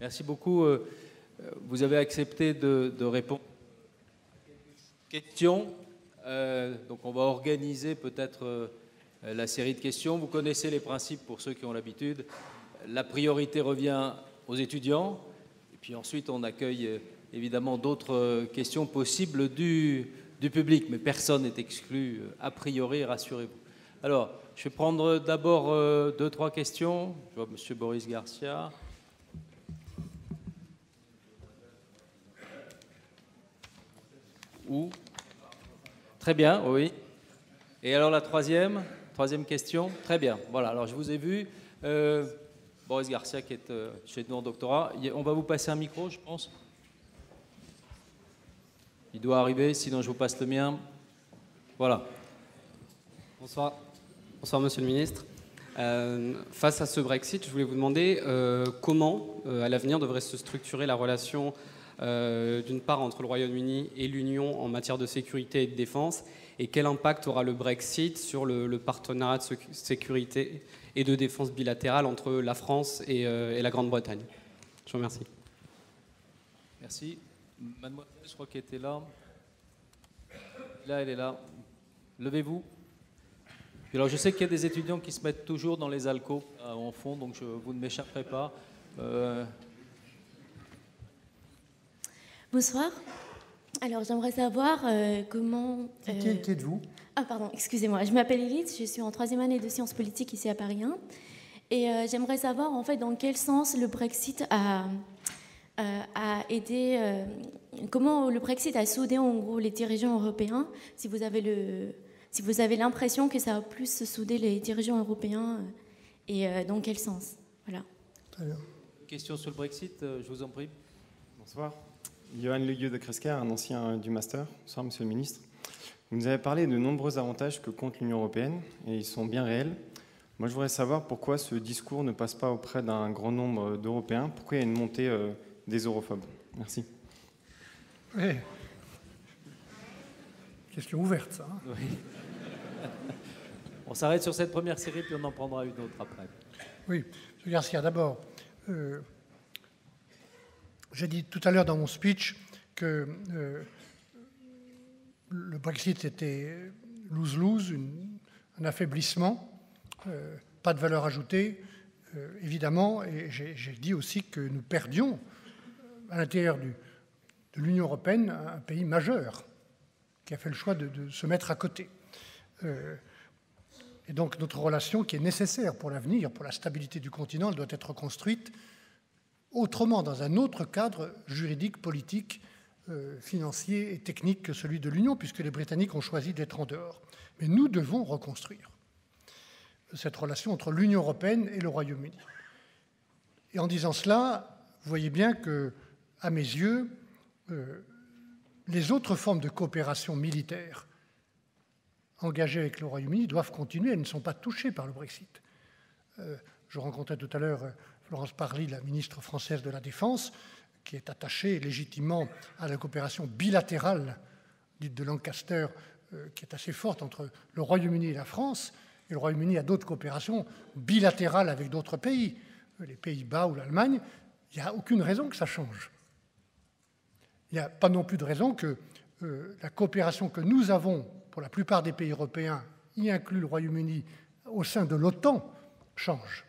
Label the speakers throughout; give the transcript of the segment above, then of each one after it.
Speaker 1: Merci beaucoup. Vous avez accepté de répondre à quelques questions. Donc on va organiser peut-être la série de questions. Vous connaissez les principes pour ceux qui ont l'habitude. La priorité revient aux étudiants. Et puis ensuite, on accueille évidemment d'autres questions possibles du public. Mais personne n'est exclu a priori, rassurez-vous. Alors, je vais prendre d'abord 2-3 questions. Je vois M. Boris Garcia. Où? Très bien, oui. Et alors la troisième question? Très bien, voilà, alors je vous ai vu. Boris Garcia qui est chez nous en doctorat. On va vous passer un micro, je pense. Il doit arriver, sinon je vous passe le mien. Voilà.
Speaker 2: Bonsoir. Bonsoir, Monsieur le Ministre. Face à ce Brexit, je voulais vous demander comment, à l'avenir, devrait se structurer la relation d'une part entre le Royaume-Uni et l'Union en matière de sécurité et de défense, et quel impact aura le Brexit sur le partenariat de sécurité et de défense bilatérale entre la France et la Grande-Bretagne. Je vous remercie.
Speaker 1: Merci. Mademoiselle, je crois qu'elle était là. Là, elle est là. Levez-vous. Alors, je sais qu'il y a des étudiants qui se mettent toujours dans les alcôves en fond, donc vous ne m'échapperez pas.
Speaker 3: Bonsoir. Alors, j'aimerais savoir comment...
Speaker 4: Qui êtes-vous?
Speaker 3: Ah, pardon, excusez-moi. Je m'appelle Élite, je suis en 3e année de sciences politiques ici à Paris 1. Et j'aimerais savoir, en fait, dans quel sens le Brexit a aidé... comment le Brexit a soudé, en gros, les dirigeants européens, si vous avez l'impression que ça a plus soudé les dirigeants européens, et dans quel sens? Voilà.
Speaker 4: Très bien.
Speaker 1: Question sur le Brexit, je vous en prie.
Speaker 5: Bonsoir. Johan Legueux de Cresquer, un ancien du Master. Bonsoir, Monsieur le Ministre. Vous nous avez parlé de nombreux avantages que compte l'Union européenne, et ils sont bien réels. Moi, je voudrais savoir pourquoi ce discours ne passe pas auprès d'un grand nombre d'Européens. Pourquoi il y a une montée des europhobes? Merci.
Speaker 4: Oui. Question ouverte, ça. Hein.
Speaker 1: Oui. On s'arrête sur cette première série, puis on en prendra une autre après.
Speaker 4: Oui, M. Garcia, d'abord, j'ai dit tout à l'heure dans mon speech que le Brexit était lose-lose, un affaiblissement, pas de valeur ajoutée, évidemment, et j'ai dit aussi que nous perdions à l'intérieur de l'Union européenne un pays majeur qui a fait le choix de se mettre à côté. Et donc notre relation qui est nécessaire pour l'avenir, pour la stabilité du continent, elle doit être construite autrement, dans un autre cadre juridique, politique, financier et technique que celui de l'Union, puisque les Britanniques ont choisi d'être en dehors. Mais nous devons reconstruire cette relation entre l'Union européenne et le Royaume-Uni. Et en disant cela, vous voyez bien que, à mes yeux, les autres formes de coopération militaire engagées avec le Royaume-Uni doivent continuer, elles ne sont pas touchées par le Brexit. Je rencontrais tout à l'heure Florence Parly, la ministre française de la Défense, qui est attachée légitimement à la coopération bilatérale, dite de Lancaster, qui est assez forte entre le Royaume-Uni et la France. Et le Royaume-Uni a d'autres coopérations bilatérales avec d'autres pays, les Pays-Bas ou l'Allemagne. Il n'y a aucune raison que ça change. Il n'y a pas non plus de raison que la coopération que nous avons pour la plupart des pays européens, y inclut le Royaume-Uni, au sein de l'OTAN, change.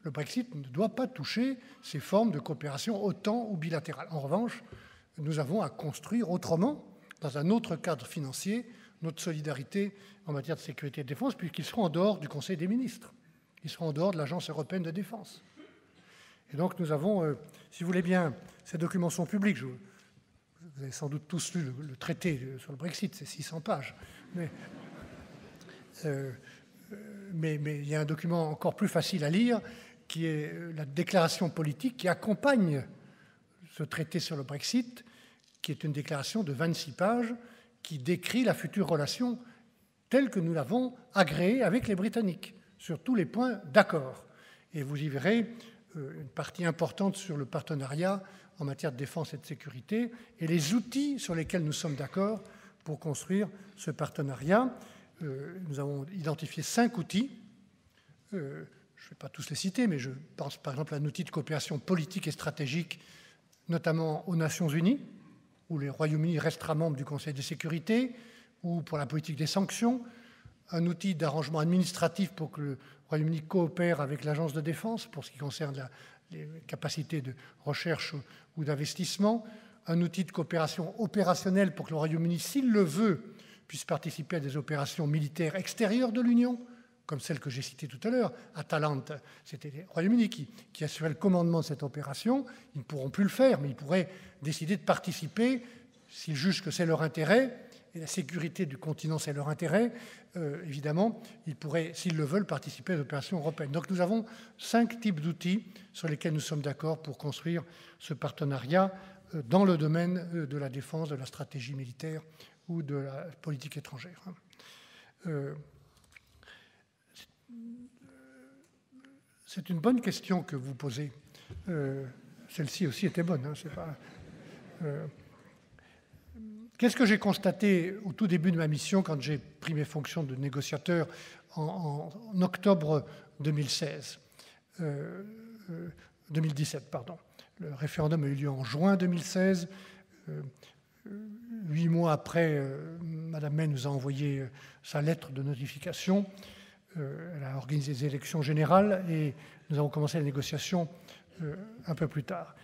Speaker 4: Le Brexit ne doit pas toucher ces formes de coopération OTAN ou bilatérale. En revanche, nous avons à construire autrement, dans un autre cadre financier, notre solidarité en matière de sécurité et de défense, puisqu'ils seront en dehors du Conseil des ministres. Ils seront en dehors de l'Agence européenne de défense. Et donc nous avons, si vous voulez bien, ces documents sont publics. Vous avez sans doute tous lu le traité sur le Brexit, c'est 600 pages. Mais il y a un document encore plus facile à lire, qui est la déclaration politique qui accompagne ce traité sur le Brexit, qui est une déclaration de 26 pages, qui décrit la future relation telle que nous l'avons agréée avec les Britanniques, sur tous les points d'accord. Et vous y verrez une partie importante sur le partenariat en matière de défense et de sécurité, et les outils sur lesquels nous sommes d'accord pour construire ce partenariat. Nous avons identifié 5 outils. je ne vais pas tous les citer, mais je pense par exemple à un outil de coopération politique et stratégique, notamment aux Nations Unies, où le Royaume-Uni restera membre du Conseil de sécurité, ou pour la politique des sanctions, un outil d'arrangement administratif pour que le Royaume-Uni coopère avec l'Agence de défense pour ce qui concerne les capacités de recherche ou d'investissement, un outil de coopération opérationnelle pour que le Royaume-Uni, s'il le veut, puisse participer à des opérations militaires extérieures de l'Union, comme celle que j'ai citée tout à l'heure, Atalante, c'était le Royaume-Uni qui assurait le commandement de cette opération. Ils ne pourront plus le faire, mais ils pourraient décider de participer s'ils jugent que c'est leur intérêt, et la sécurité du continent, c'est leur intérêt. Évidemment, ils pourraient, s'ils le veulent, participer à des opérations européennes. Donc nous avons 5 types d'outils sur lesquels nous sommes d'accord pour construire ce partenariat dans le domaine de la défense, de la stratégie militaire ou de la politique étrangère. C'est une bonne question que vous posez. Celle-ci aussi était bonne. Hein, c'est pas, qu'est-ce que j'ai constaté au tout début de ma mission quand j'ai pris mes fonctions de négociateur en octobre 2016, 2017, pardon. Le référendum a eu lieu en juin 2016. 8 mois après, Mme May nous a envoyé sa lettre de notification. Elle a organisé des élections générales et nous avons commencé la négociation un peu plus tard.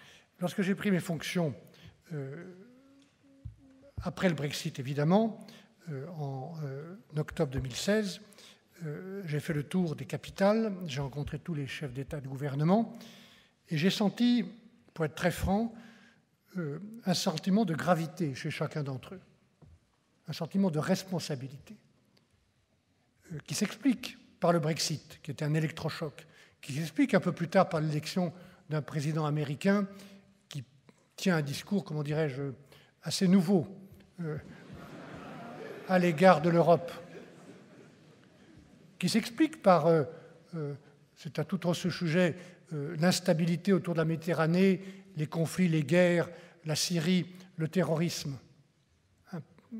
Speaker 4: Lorsque j'ai pris mes fonctions, après le Brexit évidemment, en octobre 2016, j'ai fait le tour des capitales, j'ai rencontré tous les chefs d'État et de gouvernement et j'ai senti, pour être très franc, un sentiment de gravité chez chacun d'entre eux, un sentiment de responsabilité qui s'explique par le Brexit, qui était un électrochoc, qui s'explique un peu plus tard par l'élection d'un président américain qui tient un discours, comment dirais-je, assez nouveau à l'égard de l'Europe, qui s'explique par, c'est à tout autre sujet, l'instabilité autour de la Méditerranée, les conflits, les guerres, la Syrie, le terrorisme,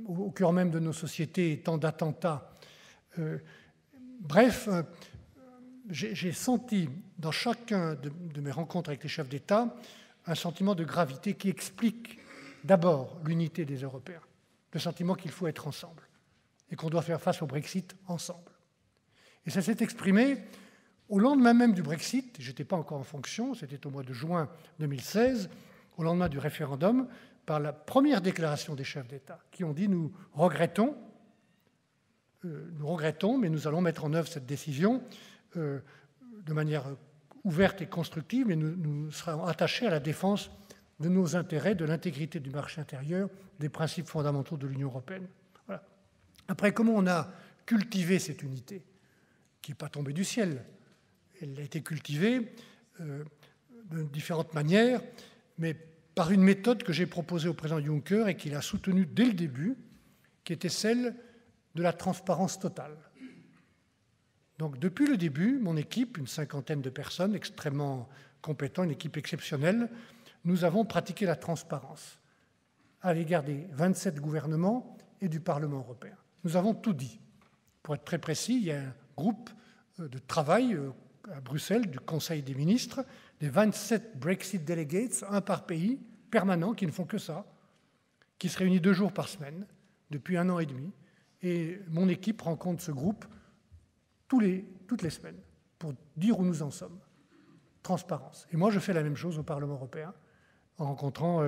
Speaker 4: au cœur même de nos sociétés, et tant d'attentats. Bref, j'ai senti dans chacun de mes rencontres avec les chefs d'État un sentiment de gravité qui explique d'abord l'unité des Européens, le sentiment qu'il faut être ensemble et qu'on doit faire face au Brexit ensemble. Et ça s'est exprimé au lendemain même du Brexit, je n'étais pas encore en fonction, c'était au mois de juin 2016, au lendemain du référendum, par la première déclaration des chefs d'État qui ont dit « Nous regrettons, mais nous allons mettre en œuvre cette décision de manière ouverte et constructive, mais nous serons attachés à la défense de nos intérêts, de l'intégrité du marché intérieur, des principes fondamentaux de l'Union européenne. » Voilà. Après, comment on a cultivé cette unité, qui n'est pas tombée du ciel? Elle a été cultivée de différentes manières, mais par une méthode que j'ai proposée au président Juncker et qu'il a soutenue dès le début, qui était celle de la transparence totale. Donc depuis le début, mon équipe, une 50aine de personnes extrêmement compétentes, une équipe exceptionnelle, nous avons pratiqué la transparence à l'égard des 27 gouvernements et du Parlement européen. Nous avons tout dit. Pour être très précis, il y a un groupe de travail à Bruxelles du Conseil des ministres, des 27 Brexit delegates, un par pays, permanents, qui ne font que ça, qui se réunit 2 jours par semaine, depuis 1 an et demi. Et mon équipe rencontre ce groupe toutes les semaines pour dire où nous en sommes. Transparence. Et moi, je fais la même chose au Parlement européen, en rencontrant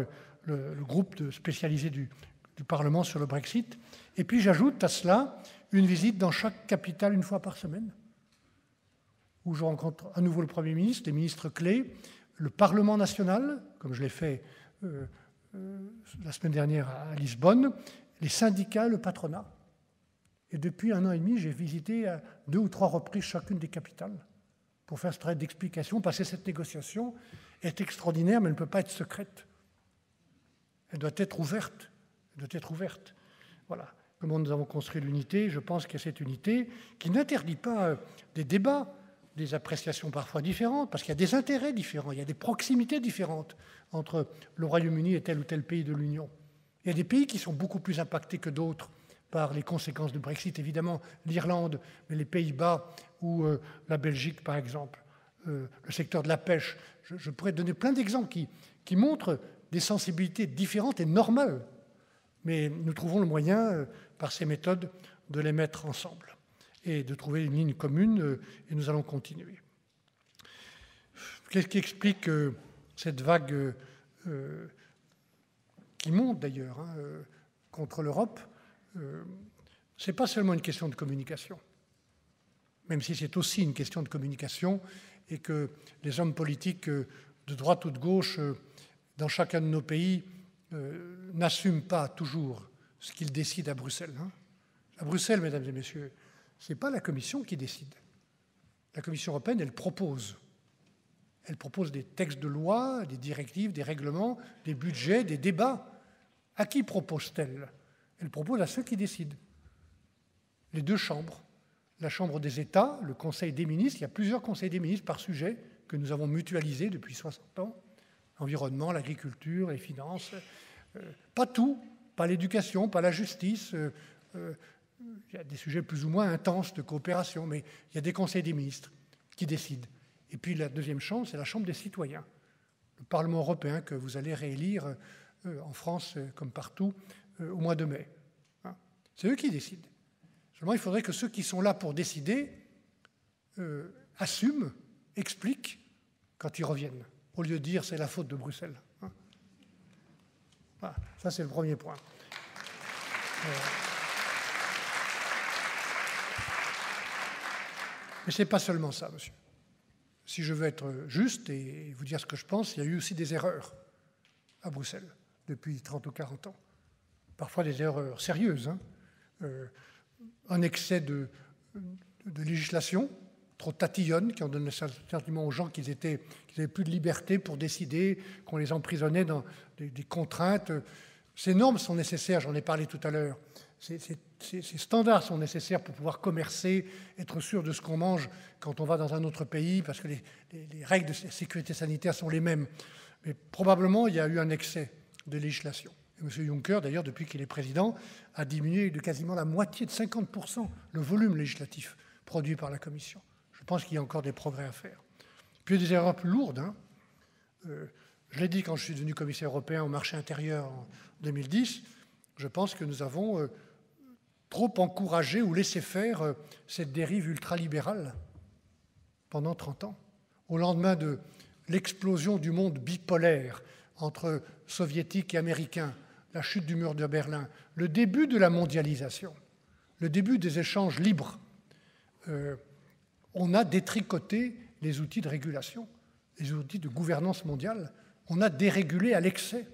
Speaker 4: le groupe spécialisé du Parlement sur le Brexit. Et puis j'ajoute à cela une visite dans chaque capitale 1 fois par semaine, où je rencontre à nouveau le Premier ministre, les ministres clés, le Parlement national, comme je l'ai fait la semaine dernière à Lisbonne, les syndicats, le patronat. Et depuis 1 an et demi, j'ai visité à 2 ou 3 reprises chacune des capitales pour faire ce travail d'explication, parce que cette négociation est extraordinaire, mais elle ne peut pas être secrète. Elle doit être ouverte. Elle doit être ouverte. Voilà. Comment nous avons construit l'unité? Je pense qu'il y a cette unité qui n'interdit pas des débats, des appréciations parfois différentes, parce qu'il y a des intérêts différents, il y a des proximités différentes entre le Royaume-Uni et tel ou tel pays de l'Union. Il y a des pays qui sont beaucoup plus impactés que d'autres par les conséquences du Brexit, évidemment l'Irlande, mais les Pays-Bas ou la Belgique par exemple, le secteur de la pêche. Je pourrais donner plein d'exemples qui montrent des sensibilités différentes et normales, mais nous trouvons le moyen, par ces méthodes, de les mettre ensemble et de trouver une ligne commune, et nous allons continuer. Qu'est-ce qui explique cette vague qui monte d'ailleurs contre l'Europe? Ce n'est pas seulement une question de communication, même si c'est aussi une question de communication, et que les hommes politiques de droite ou de gauche dans chacun de nos pays n'assument pas toujours ce qu'ils décident à Bruxelles. À Bruxelles, mesdames et messieurs, ce n'est pas la Commission qui décide. La Commission européenne, elle propose. Elle propose des textes de loi, des directives, des règlements, des budgets, des débats. À qui propose-t-elle? Elle propose à ceux qui décident. Les deux chambres. La Chambre des États, le Conseil des ministres. Il y a plusieurs conseils des ministres par sujet que nous avons mutualisés depuis 60 ans. L'environnement, l'agriculture, les finances. Pas tout, pas l'éducation, pas la justice. Il y a des sujets plus ou moins intenses de coopération, mais il y a des conseils des ministres qui décident. Et puis la deuxième chambre, c'est la Chambre des citoyens, le Parlement européen que vous allez réélire en France comme partout au mois de mai. C'est eux qui décident. Seulement, il faudrait que ceux qui sont là pour décider assument, expliquent quand ils reviennent, au lieu de dire c'est la faute de Bruxelles. Voilà, ça c'est le premier point. Mais ce n'est pas seulement ça, monsieur. Si je veux être juste et vous dire ce que je pense, il y a eu aussi des erreurs à Bruxelles depuis 30 ou 40 ans. Parfois des erreurs sérieuses. Un excès de législation, trop tatillonne, qui en donne le sentiment aux gens qu'ils n'avaient plus de liberté pour décider, qu'on les emprisonnait dans des contraintes. Ces normes sont nécessaires, j'en ai parlé tout à l'heure. Ces standards sont nécessaires pour pouvoir commercer, être sûr de ce qu'on mange quand on va dans un autre pays, parce que les règles de sécurité sanitaire sont les mêmes. Mais probablement, il y a eu un excès de législation. Et M. Juncker, d'ailleurs, depuis qu'il est président, a diminué de quasiment la moitié, de 50%, le volume législatif produit par la Commission. Je pense qu'il y a encore des progrès à faire. Puis il y a des erreurs plus lourdes. Je l'ai dit quand je suis devenu commissaire européen au marché intérieur en 2010, je pense que nous avons trop encouragé ou laissé faire cette dérive ultralibérale pendant 30 ans. Au lendemain de l'explosion du monde bipolaire entre soviétiques et américains, la chute du mur de Berlin, le début de la mondialisation, le début des échanges libres, on a détricoté les outils de régulation, les outils de gouvernance mondiale. On a dérégulé à l'excès,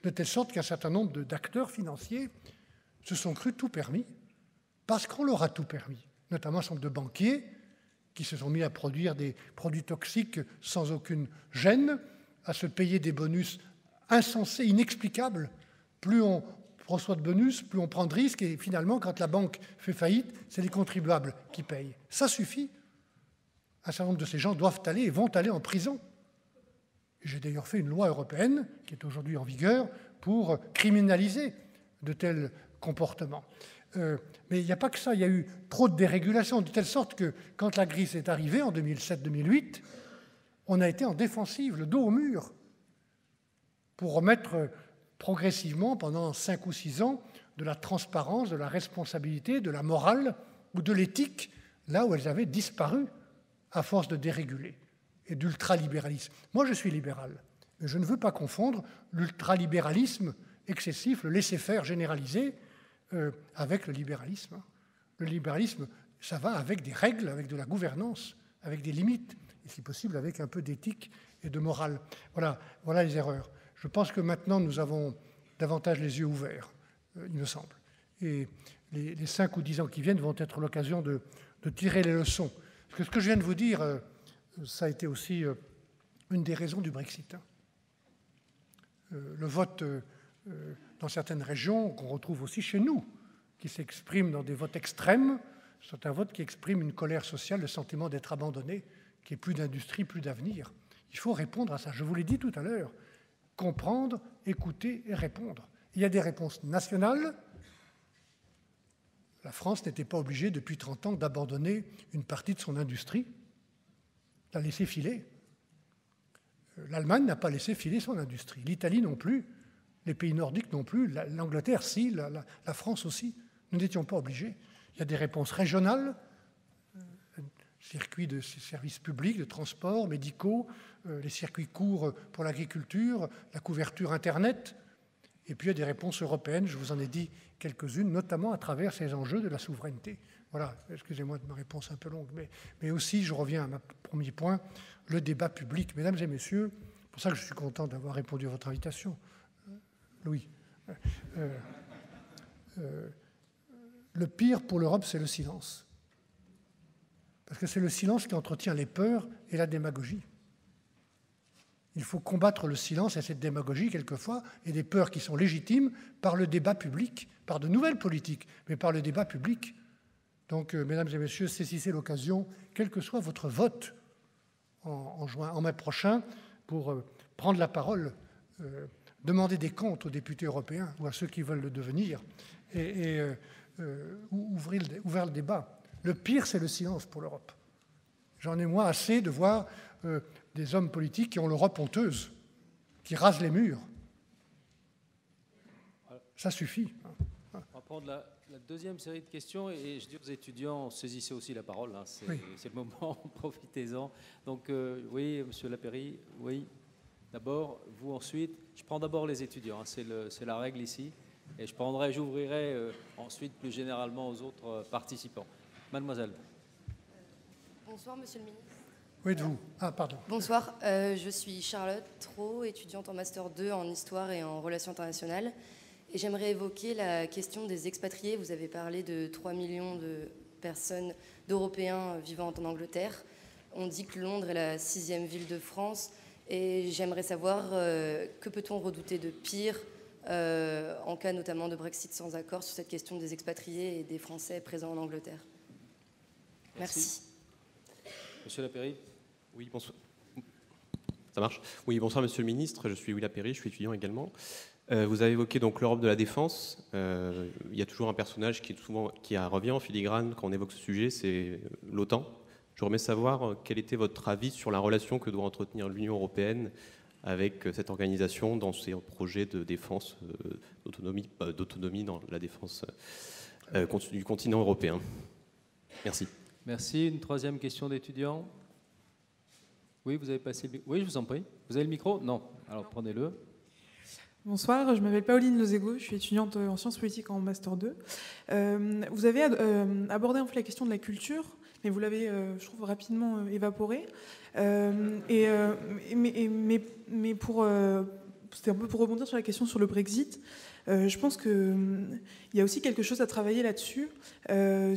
Speaker 4: de telle sorte qu'un certain nombre d'acteurs financiers se sont crus tout permis, parce qu'on leur a tout permis, notamment un certain nombre de banquiers qui se sont mis à produire des produits toxiques sans aucune gêne, à se payer des bonus insensés, inexplicables. Plus on reçoit de bonus, plus on prend de risques, et finalement, quand la banque fait faillite, c'est les contribuables qui payent. Ça suffit. Un certain nombre de ces gens doivent aller et vont aller en prison. J'ai d'ailleurs fait une loi européenne, qui est aujourd'hui en vigueur, pour criminaliser de tels comportements. Mais il n'y a pas que ça, il y a eu trop de dérégulation, de telle sorte que quand la crise est arrivée en 2007-2008, on a été en défensive, le dos au mur, pour remettre progressivement, pendant 5 ou 6 ans, de la transparence, de la responsabilité, de la morale ou de l'éthique, là où elles avaient disparu à force de déréguler et d'ultralibéralisme. Moi, je suis libéral, mais je ne veux pas confondre l'ultralibéralisme excessif, le laisser-faire généralisé, avec le libéralisme. Le libéralisme, ça va avec des règles, avec de la gouvernance, avec des limites, et si possible avec un peu d'éthique et de morale. Voilà les erreurs. Je pense que maintenant, nous avons davantage les yeux ouverts, il me semble. Et les 5 ou 10 ans qui viennent vont être l'occasion de tirer les leçons. Parce que ce que je viens de vous dire, ça a été aussi une des raisons du Brexit. Le vote dans certaines régions, qu'on retrouve aussi chez nous, qui s'exprime dans des votes extrêmes, c'est un vote qui exprime une colère sociale, le sentiment d'être abandonné, qui est plus d'industrie, plus d'avenir. Il faut répondre à ça. Je vous l'ai dit tout à l'heure. Comprendre, écouter et répondre. Il y a des réponses nationales la France n'était pas obligée depuis 30 ans d'abandonner une partie de son industrie, la laisser filer. L'Allemagne n'a pas laissé filer son industrie, l'Italie non plus, les pays nordiques non plus, l'Angleterre si, la France aussi. Nous n'étions pas obligés. Il y a des réponses régionales, circuits de services publics, de transports, médicaux, les circuits courts pour l'agriculture, la couverture Internet. Et puis il y a des réponses européennes, je vous en ai dit quelques-unes, notamment à travers ces enjeux de la souveraineté. Voilà, excusez-moi de ma réponse un peu longue, mais aussi, je reviens à mon premier point, le débat public. Mesdames et messieurs, c'est pour ça que je suis content d'avoir répondu à votre invitation, Louis. Le pire pour l'Europe, c'est le silence. Parce que c'est le silence qui entretient les peurs et la démagogie. Il faut combattre le silence et cette démagogie, quelquefois, et des peurs qui sont légitimes par le débat public, par de nouvelles politiques, mais par le débat public. Donc, mesdames et messieurs, saisissez l'occasion, quel que soit votre vote en mai prochain, pour prendre la parole, demander des comptes aux députés européens ou à ceux qui veulent le devenir, et ouvrir le débat. Le pire, c'est le silence pour l'Europe. J'en ai, moi, assez de voir des hommes politiques qui ont l'Europe honteuse, qui rasent les murs. Ça suffit.
Speaker 1: On va prendre la deuxième série de questions et je dis aux étudiants, saisissez aussi la parole, hein, c'est le moment, profitez-en. Donc oui, Monsieur Lapéry, oui. D'abord, vous ensuite. Je prends d'abord les étudiants, hein, c'est la règle ici. Et j'ouvrirai ensuite plus généralement aux autres participants. Mademoiselle.
Speaker 6: Bonsoir, Monsieur le ministre.
Speaker 4: Où êtes-vous ? Ah, pardon.
Speaker 6: Bonsoir, je suis Charlotte Trot, étudiante en Master 2 en Histoire et en Relations internationales. Et j'aimerais évoquer la question des expatriés. Vous avez parlé de 3 millions de personnes, d'Européens vivant en Angleterre. On dit que Londres est la 6e ville de France. Et j'aimerais savoir que peut-on redouter de pire en cas notamment de Brexit sans accord sur cette question des expatriés et des Français présents en Angleterre. Merci.
Speaker 1: Monsieur Lapéry.
Speaker 7: Oui, bonsoir. Ça marche ? Oui, bonsoir Monsieur le Ministre, je suis Louis Lapéry, je suis étudiant également. Vous avez évoqué donc l'Europe de la défense. Il y a toujours un personnage qui revient en filigrane quand on évoque ce sujet, c'est l'OTAN. J'aimerais savoir quel était votre avis sur la relation que doit entretenir l'Union européenne avec cette organisation dans ses projets de défense, d'autonomie dans la défense du continent européen. Merci.
Speaker 1: Merci. Une troisième question d'étudiant. Oui, vous avez passé le... Oui, je vous en prie. Vous avez le micro ? Non. Alors prenez-le.
Speaker 8: Bonsoir, je m'appelle Pauline Lozego, je suis étudiante en sciences politiques en Master 2. Vous avez abordé en fait la question de la culture, mais vous l'avez, je trouve, rapidement évaporée. Mais c'était un peu pour rebondir sur la question sur le Brexit. Je pense qu'il y a aussi quelque chose à travailler là-dessus,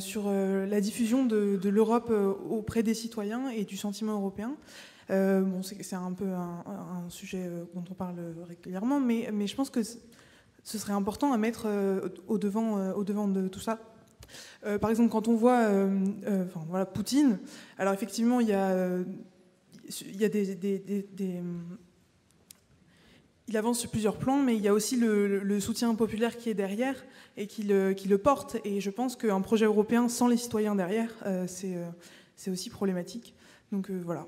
Speaker 8: sur la diffusion de l'Europe auprès des citoyens et du sentiment européen. C'est un peu un sujet dont on parle régulièrement, mais je pense que ce serait important à mettre au devant de tout ça. Par exemple, quand on voit Poutine, alors effectivement, il y a il avance sur plusieurs plans, mais il y a aussi le soutien populaire qui est derrière et qui le porte. Et je pense qu'un projet européen sans les citoyens derrière, c'est aussi problématique. Donc voilà.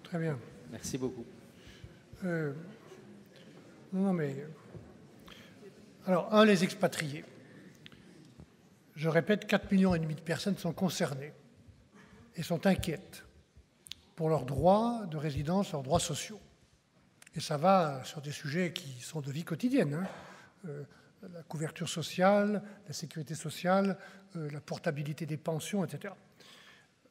Speaker 4: Très bien.
Speaker 1: Merci beaucoup.
Speaker 4: Alors, les expatriés. Je répète, 4,5 millions de personnes sont concernées et sont inquiètes pour leurs droits de résidence, leurs droits sociaux. Et ça va sur des sujets qui sont de vie quotidienne. La couverture sociale, la sécurité sociale, la portabilité des pensions, etc.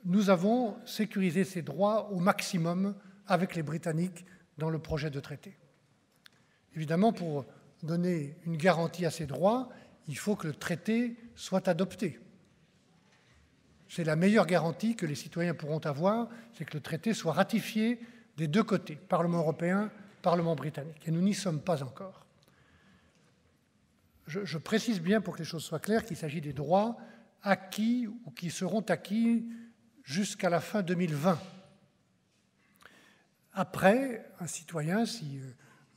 Speaker 4: Nous avons sécurisé ces droits au maximum avec les Britanniques dans le projet de traité. Évidemment, pour donner une garantie à ces droits, il faut que le traité soit adopté. C'est la meilleure garantie que les citoyens pourront avoir, c'est que le traité soit ratifié des deux côtés, Parlement européen, Parlement britannique. Et nous n'y sommes pas encore. Je précise bien pour que les choses soient claires qu'il s'agit des droits acquis ou qui seront acquis jusqu'à la fin 2020. Après, un citoyen, si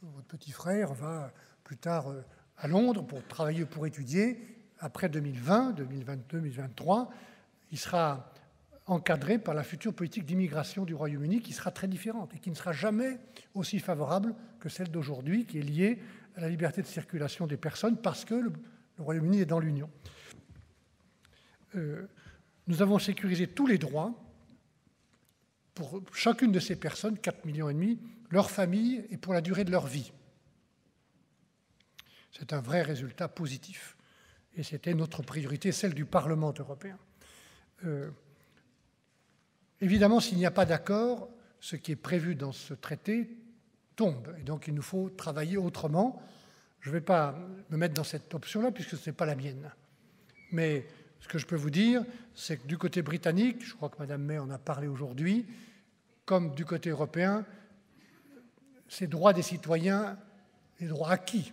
Speaker 4: votre petit frère va plus tard à Londres pour travailler, pour étudier, après 2020, 2022, 2023, il sera encadré par la future politique d'immigration du Royaume-Uni qui sera très différente et qui ne sera jamais aussi favorable que celle d'aujourd'hui, qui est liée à la liberté de circulation des personnes parce que le Royaume-Uni est dans l'Union. Nous avons sécurisé tous les droits pour chacune de ces personnes, 4,5 millions, leur famille et pour la durée de leur vie. C'est un vrai résultat positif. Et c'était notre priorité, celle du Parlement européen. Évidemment, s'il n'y a pas d'accord, ce qui est prévu dans ce traité tombe. Et donc, il nous faut travailler autrement. Je ne vais pas me mettre dans cette option-là, puisque ce n'est pas la mienne. Mais ce que je peux vous dire, c'est que du côté britannique, je crois que Mme May en a parlé aujourd'hui, comme du côté européen, ces droits des citoyens, les droits acquis,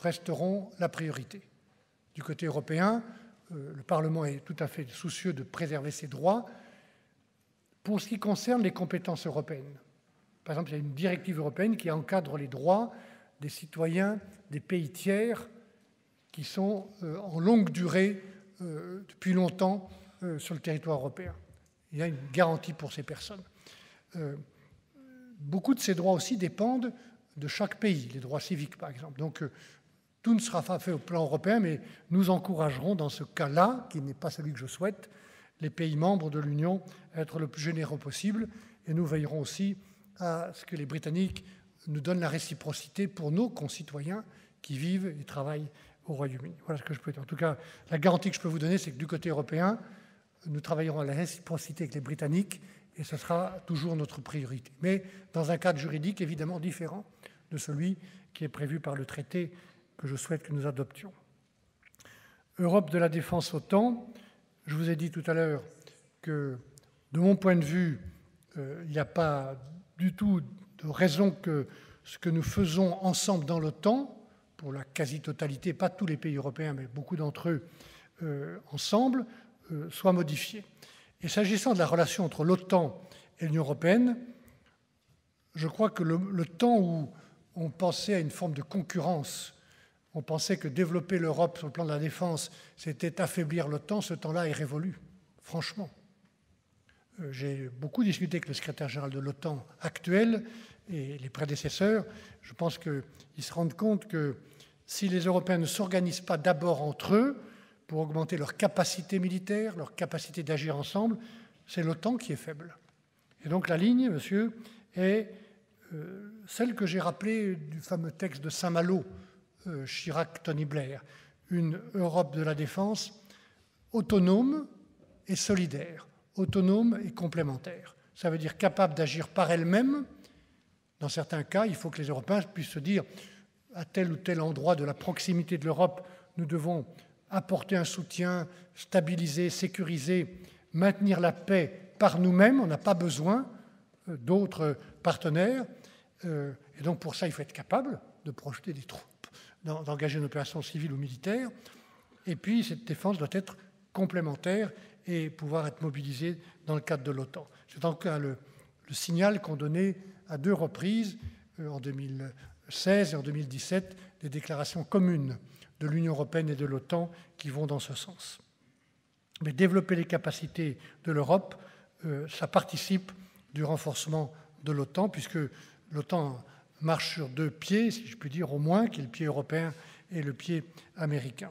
Speaker 4: resteront la priorité. Du côté européen, le Parlement est tout à fait soucieux de préserver ces droits. Pour ce qui concerne les compétences européennes, par exemple, il y a une directive européenne qui encadre les droits des citoyens des pays tiers qui sont en longue durée, depuis longtemps, sur le territoire européen. Il y a une garantie pour ces personnes. Beaucoup de ces droits aussi dépendent de chaque pays, les droits civiques par exemple. Donc tout ne sera pas fait au plan européen, mais nous encouragerons dans ce cas-là, qui n'est pas celui que je souhaite, les pays membres de l'Union à être le plus généreux possible, et nous veillerons aussi à ce que les Britanniques nous donnent la réciprocité pour nos concitoyens qui vivent et travaillent au Royaume-Uni. Voilà ce que je peux dire. En tout cas, la garantie que je peux vous donner, c'est que du côté européen, nous travaillerons à la réciprocité avec les Britanniques, et ce sera toujours notre priorité. Mais dans un cadre juridique évidemment différent de celui qui est prévu par le traité que je souhaite que nous adoptions. Europe de la défense OTAN, je vous ai dit tout à l'heure que, de mon point de vue, il n'y a pas du tout de raison que ce que nous faisons ensemble dans l'OTAN, pour la quasi-totalité, pas tous les pays européens, mais beaucoup d'entre eux ensemble, soit modifié. Et s'agissant de la relation entre l'OTAN et l'Union européenne, je crois que le temps où on pensait à une forme de concurrence, on pensait que développer l'Europe sur le plan de la défense, c'était affaiblir l'OTAN, ce temps-là est révolu, franchement. J'ai beaucoup discuté avec le secrétaire général de l'OTAN actuel et les prédécesseurs. Je pense qu'ils se rendent compte que si les Européens ne s'organisent pas d'abord entre eux pour augmenter leur capacité militaire, leur capacité d'agir ensemble, c'est l'OTAN qui est faible. Et donc la ligne, monsieur, est celle que j'ai rappelée du fameux texte de Saint-Malo, Chirac-Tony Blair, une Europe de la défense autonome et solidaire, autonome et complémentaire. Ça veut dire capable d'agir par elle-même. Dans certains cas, il faut que les Européens puissent se dire à tel ou tel endroit de la proximité de l'Europe, nous devons apporter un soutien, stabiliser, sécuriser, maintenir la paix par nous-mêmes. On n'a pas besoin d'autres partenaires. Et donc pour ça, il faut être capable de projeter des troupes, d'engager une opération civile ou militaire. Et puis cette défense doit être complémentaire et pouvoir être mobilisée dans le cadre de l'OTAN. C'est en tout cas le signal qu'ont donné à 2 reprises, en 2016 et en 2017, des déclarations communes de l'Union européenne et de l'OTAN qui vont dans ce sens. Mais développer les capacités de l'Europe, ça participe du renforcement de l'OTAN, puisque l'OTAN marche sur 2 pieds, si je puis dire au moins, qui est le pied européen et le pied américain.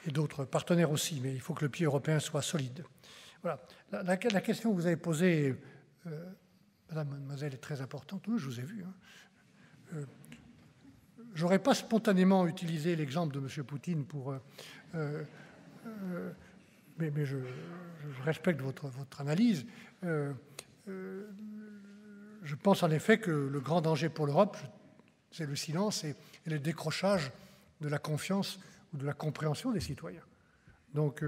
Speaker 4: Et d'autres partenaires aussi, mais il faut que le pied européen soit solide. Voilà. La question que vous avez posée, Madame, mademoiselle, est très importante. Oui, je vous ai vu. Je n'aurais pas spontanément utilisé l'exemple de M. Poutine pour... mais je respecte votre analyse. Je pense en effet que le grand danger pour l'Europe, c'est le silence et le décrochage de la confiance ou de la compréhension des citoyens. Donc,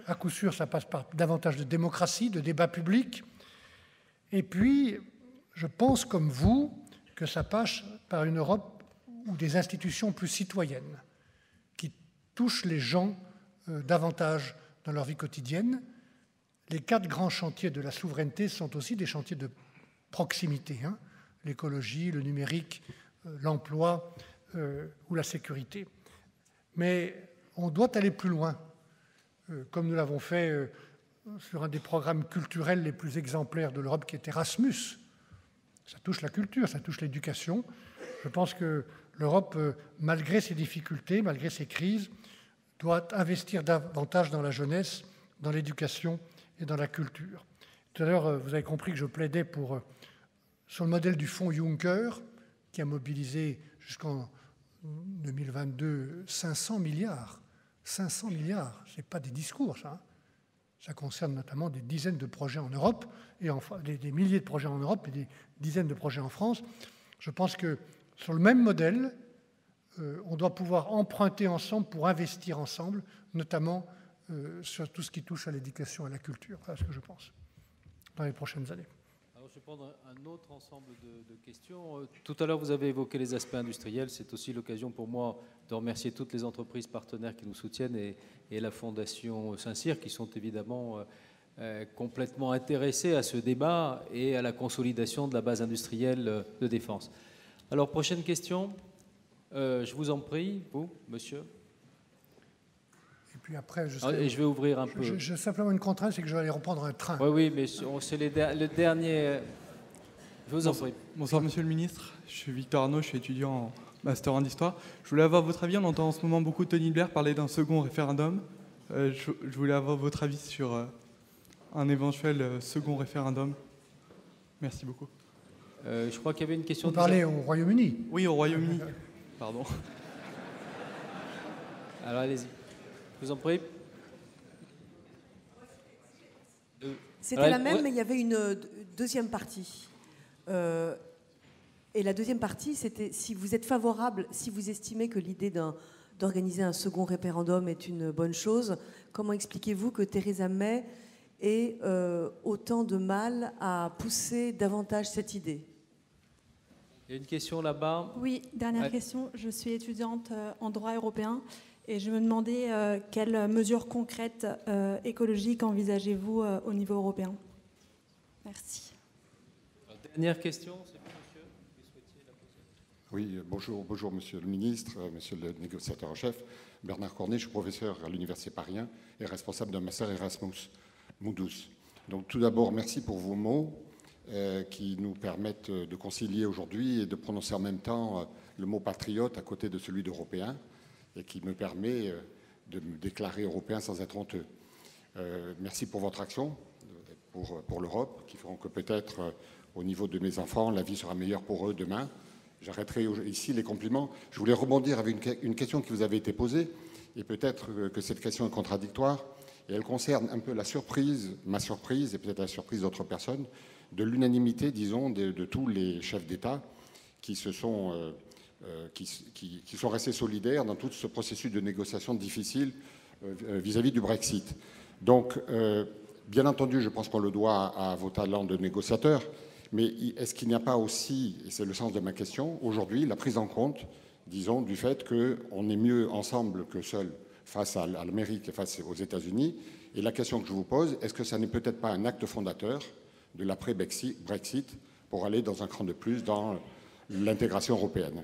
Speaker 4: à coup sûr, ça passe par davantage de démocratie, de débat public. Et puis, je pense comme vous que ça passe par une Europe ou des institutions plus citoyennes, qui touchent les gens davantage dans leur vie quotidienne. Les 4 grands chantiers de la souveraineté sont aussi des chantiers de proximité, l'écologie, le numérique, l'emploi ou la sécurité. Mais on doit aller plus loin, comme nous l'avons fait sur un des programmes culturels les plus exemplaires de l'Europe, qui est Erasmus. Ça touche la culture, ça touche l'éducation. Je pense que l'Europe, malgré ses difficultés, malgré ses crises, doit investir davantage dans la jeunesse, dans l'éducation et dans la culture. Tout à l'heure, vous avez compris que je plaidais sur le modèle du fonds Juncker, qui a mobilisé jusqu'en 2022 500 milliards. 500 milliards, ce n'est pas des discours, ça. Ça concerne notamment des dizaines de projets en Europe, et des milliers de projets en Europe et des dizaines de projets en France. Je pense que sur le même modèle, on doit pouvoir emprunter ensemble pour investir ensemble, notamment sur tout ce qui touche à l'éducation et à la culture. Voilà ce que je pense, dans les prochaines années.
Speaker 1: Alors, je vais prendre un autre ensemble de questions. Tout à l'heure, vous avez évoqué les aspects industriels. C'est aussi l'occasion pour moi de remercier toutes les entreprises partenaires qui nous soutiennent et la Fondation Saint-Cyr, qui sont évidemment complètement intéressés à ce débat et à la consolidation de la base industrielle de défense. Alors, prochaine question. Je vous en prie, vous, monsieur.
Speaker 4: Et puis après,
Speaker 1: et je vais ouvrir un peu.
Speaker 4: Simplement une contrainte, c'est que je vais aller reprendre un train.
Speaker 1: Oui, mais c'est le dernier. Je vous en prie.
Speaker 9: Bonsoir, monsieur le ministre. Je suis Victor Arnaud, je suis étudiant en master en histoire. Je voulais avoir votre avis. On entend en ce moment beaucoup Tony Blair parler d'un second référendum. Je voulais avoir votre avis sur un éventuel second référendum. Merci beaucoup.
Speaker 1: Je crois qu'il y avait une question.
Speaker 4: Vous parlez au Royaume-Uni?
Speaker 9: Oui, au Royaume-Uni. Pardon.
Speaker 1: Alors allez-y. Je vous en prie.
Speaker 10: C'était la même, mais il y avait une deuxième partie. Et la deuxième partie, c'était si vous êtes favorable, si vous estimez que l'idée d'organiser un second référendum est une bonne chose, comment expliquez-vous que Theresa May ait autant de mal à pousser davantage cette idée?
Speaker 1: Il y a une question là-bas.
Speaker 11: Oui, dernière question. Je suis étudiante en droit européen et je me demandais quelles mesures concrètes écologiques envisagez-vous au niveau européen? Merci.
Speaker 1: Dernière question, c'est monsieur. Vous souhaitiez la poser?
Speaker 12: Oui, bonjour monsieur le ministre, monsieur le négociateur en chef. Bernard Cornet, je suis professeur à l'Université Paris 1 et responsable d'un master Erasmus Mundus. Donc tout d'abord, merci pour vos mots qui nous permettent de concilier aujourd'hui et de prononcer en même temps le mot patriote à côté de celui d'européen et qui me permet de me déclarer européen sans être honteux. Merci pour votre action pour l'Europe, qui feront que peut-être au niveau de mes enfants, la vie sera meilleure pour eux demain. J'arrêterai ici les compliments. Je voulais rebondir avec une question qui vous avait été posée, et peut-être que cette question est contradictoire, et elle concerne un peu la surprise, ma surprise, et peut-être la surprise d'autres personnes, de l'unanimité, disons, de tous les chefs d'État qui sont restés solidaires dans tout ce processus de négociation difficile vis-à-vis du Brexit. Donc, bien entendu, je pense qu'on le doit à vos talents de négociateurs, mais est-ce qu'il n'y a pas aussi, et c'est le sens de ma question, aujourd'hui, la prise en compte, disons, du fait qu'on est mieux ensemble que seul face à l'Amérique et face aux États-Unis? Et la question que je vous pose, est-ce que ça n'est peut-être pas un acte fondateur de l'après-Brexit pour aller dans un cran de plus dans l'intégration européenne?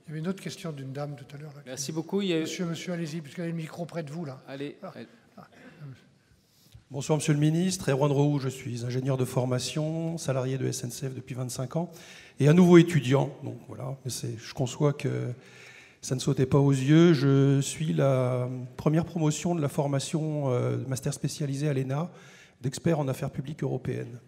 Speaker 4: Il y avait une autre question d'une dame tout à l'heure.
Speaker 1: Merci beaucoup.
Speaker 4: Monsieur, allez-y, puisqu'il y a le micro près de vous, là.
Speaker 1: Allez.
Speaker 13: Bonsoir, monsieur le ministre. Erwan Roux, je suis ingénieur de formation, salarié de SNCF depuis 25 ans, et à nouveau étudiant. Donc voilà, je conçois que ça ne sautait pas aux yeux. Je suis la première promotion de la formation master spécialisé à l'ENA d'expert en affaires publiques européennes.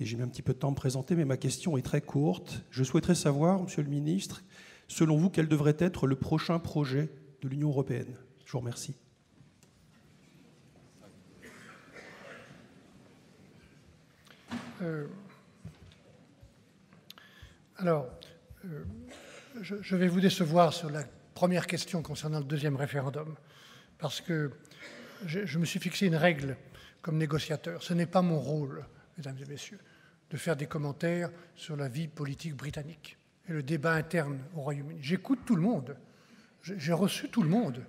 Speaker 13: Et j'ai mis un petit peu de temps à me présenter, mais ma question est très courte. Je souhaiterais savoir, monsieur le ministre, selon vous, quel devrait être le prochain projet de l'Union européenne? Je vous remercie.
Speaker 4: Je vais vous décevoir sur la première question concernant le deuxième référendum, parce que je me suis fixé une règle comme négociateur. Ce n'est pas mon rôle, mesdames et messieurs, de faire des commentaires sur la vie politique britannique et le débat interne au Royaume-Uni. J'écoute tout le monde. J'ai reçu tout le monde.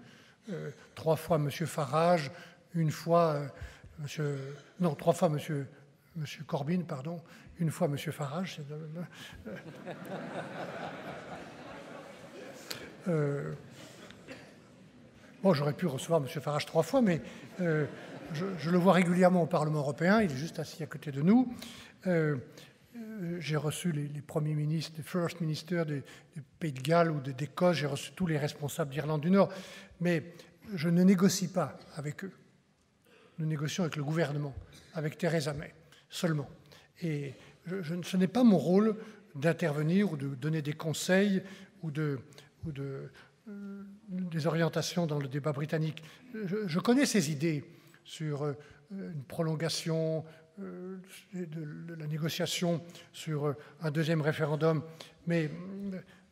Speaker 4: 3 fois M. Farage, 1 fois trois fois M. Corbyn, pardon, 1 fois M. Farage. Bon, j'aurais pu recevoir M. Farage 3 fois, mais je le vois régulièrement au Parlement européen, il est juste assis à côté de nous. J'ai reçu les premiers ministres, les first ministers du Pays de Galles ou d'Écosse, j'ai reçu tous les responsables d'Irlande du Nord, mais je ne négocie pas avec eux. Nous négocions avec le gouvernement, avec Theresa May, seulement. Et ce n'est pas mon rôle d'intervenir ou de donner des conseils ou des orientations dans le débat britannique. Je connais ces idées sur une prolongation de la négociation sur un deuxième référendum, mais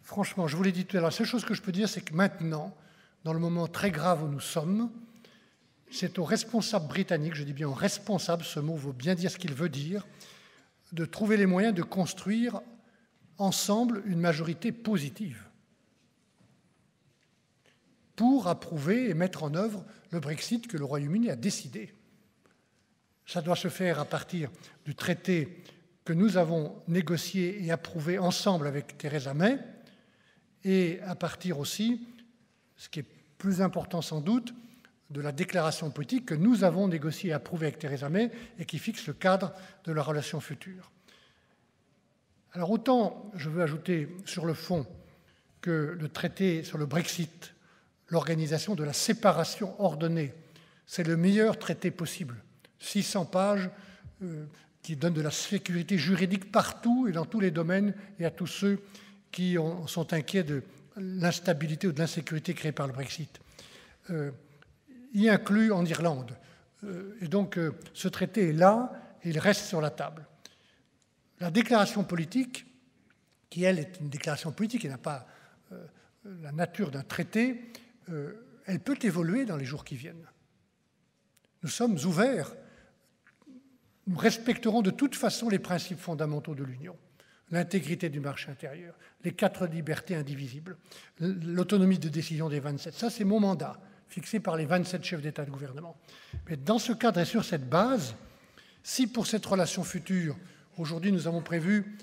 Speaker 4: franchement, je vous l'ai dit tout à l'heure, la seule chose que je peux dire, c'est que maintenant, dans le moment très grave où nous sommes, c'est aux responsables britanniques, je dis bien aux responsables, ce mot veut bien dire ce qu'il veut dire, de trouver les moyens de construire ensemble une majorité positive pour approuver et mettre en œuvre le Brexit que le Royaume-Uni a décidé. Ça doit se faire à partir du traité que nous avons négocié et approuvé ensemble avec Theresa May, et à partir aussi, ce qui est plus important sans doute, de la déclaration politique que nous avons négociée et approuvée avec Theresa May et qui fixe le cadre de la relation future. Alors autant je veux ajouter sur le fond que le traité sur le Brexit, l'organisation de la séparation ordonnée, c'est le meilleur traité possible. 600 pages qui donnent de la sécurité juridique partout et dans tous les domaines et à tous ceux qui sont inquiets de l'instabilité ou de l'insécurité créée par le Brexit. Y inclut en Irlande. Et donc ce traité est là et il reste sur la table. La déclaration politique, qui elle est une déclaration politique et n'a pas la nature d'un traité, elle peut évoluer dans les jours qui viennent. Nous sommes ouverts. Nous respecterons de toute façon les principes fondamentaux de l'Union, l'intégrité du marché intérieur, les 4 libertés indivisibles, l'autonomie de décision des 27. Ça, c'est mon mandat, fixé par les 27 chefs d'État et de gouvernement. Mais dans ce cadre et sur cette base, si pour cette relation future, aujourd'hui nous avons prévu,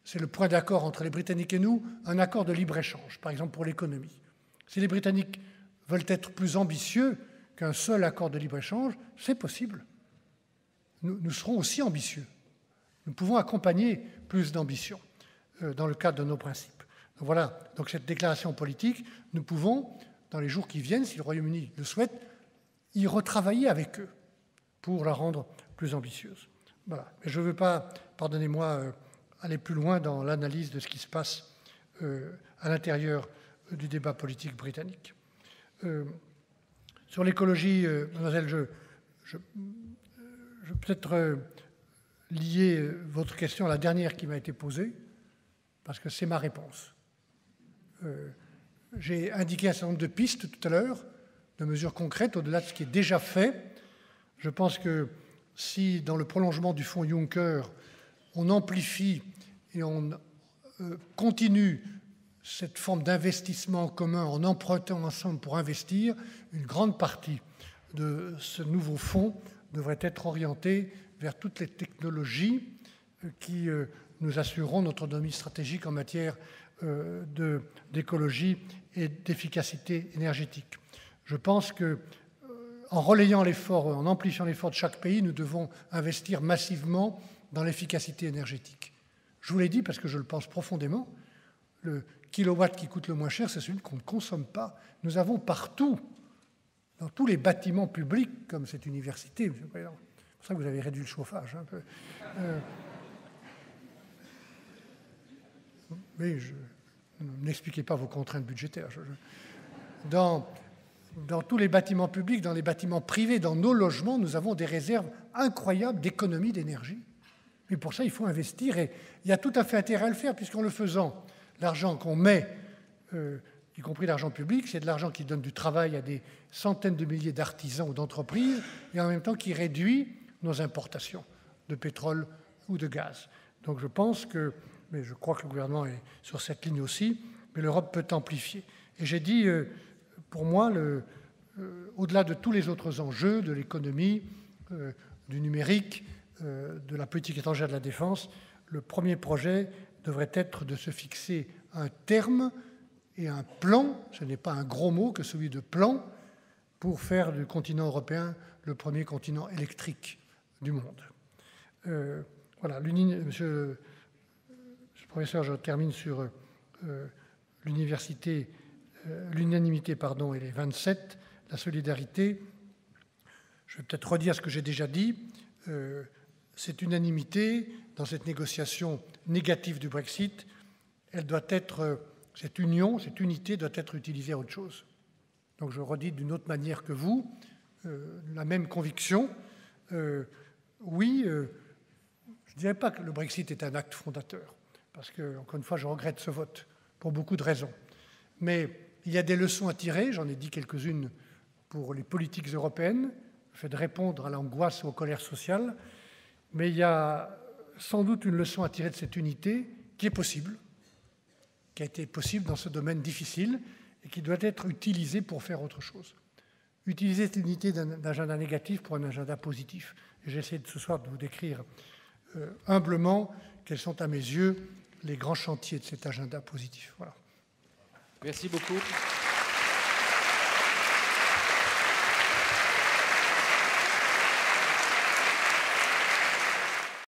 Speaker 4: c'est le point d'accord entre les Britanniques et nous, un accord de libre-échange, par exemple pour l'économie. Si les Britanniques veulent être plus ambitieux qu'un seul accord de libre-échange, c'est possible. Nous serons aussi ambitieux. Nous pouvons accompagner plus d'ambition dans le cadre de nos principes. Donc voilà, donc cette déclaration politique, nous pouvons, dans les jours qui viennent, si le Royaume-Uni le souhaite, y retravailler avec eux pour la rendre plus ambitieuse. Voilà. Mais je ne veux pas, pardonnez-moi, aller plus loin dans l'analyse de ce qui se passe à l'intérieur du débat politique britannique. Sur l'écologie, mademoiselle, je vais peut-être lier votre question à la dernière qui m'a été posée, parce que c'est ma réponse. J'ai indiqué un certain nombre de pistes tout à l'heure, de mesures concrètes, au-delà de ce qui est déjà fait. Je pense que si, dans le prolongement du fonds Juncker, on amplifie et on continue cette forme d'investissement commun en empruntant ensemble pour investir, une grande partie de ce nouveau fonds devrait être orientée vers toutes les technologies qui nous assureront notre autonomie stratégique en matière d'écologie et d'efficacité énergétique. Je pense que, en relayant l'effort, en amplifiant l'effort de chaque pays, nous devons investir massivement dans l'efficacité énergétique. Je vous l'ai dit parce que je le pense profondément. Le kilowatt qui coûte le moins cher, c'est celui qu'on ne consomme pas. Nous avons partout, dans tous les bâtiments publics, comme cette université, M. le Président, c'est pour ça que vous avez réduit le chauffage un peu. Mais n'expliquez pas vos contraintes budgétaires. Dans tous les bâtiments publics, dans les bâtiments privés, dans nos logements, nous avons des réserves incroyables d'économie d'énergie. Mais pour ça, il faut investir et il y a tout à fait intérêt à le faire, puisqu'en le faisant, l'argent qu'on met, y compris l'argent public, c'est de l'argent qui donne du travail à des centaines de milliers d'artisans ou d'entreprises et en même temps qui réduit nos importations de pétrole ou de gaz. Donc je pense que, mais je crois que le gouvernement est sur cette ligne aussi, mais l'Europe peut amplifier. Et j'ai dit, pour moi, au-delà de tous les autres enjeux, de l'économie, du numérique, de la politique étrangère de la défense, le premier projet devrait être de se fixer un terme et un plan, ce n'est pas un gros mot que celui de plan, pour faire du continent européen le premier continent électrique du monde. Voilà, monsieur le professeur, je termine sur l'unanimité et les 27, la solidarité. Je vais peut-être redire ce que j'ai déjà dit. Cette unanimité dans cette négociation négative du Brexit, elle doit être, cette union, cette unité doit être utilisée à autre chose. Donc je redis d'une autre manière que vous, la même conviction. Oui, je ne dirais pas que le Brexit est un acte fondateur, parce que, encore une fois, je regrette ce vote pour beaucoup de raisons. Mais il y a des leçons à tirer, j'en ai dit quelques-unes pour les politiques européennes, le fait de répondre à l'angoisse ou aux colères sociales, mais il y a sans doute une leçon à tirer de cette unité qui est possible, qui a été possible dans ce domaine difficile et qui doit être utilisée pour faire autre chose. Utiliser cette unité d'un agenda négatif pour un agenda positif. J'essaie ce soir de vous décrire humblement quels sont à mes yeux les grands chantiers de cet agenda positif. Voilà.
Speaker 1: Merci beaucoup.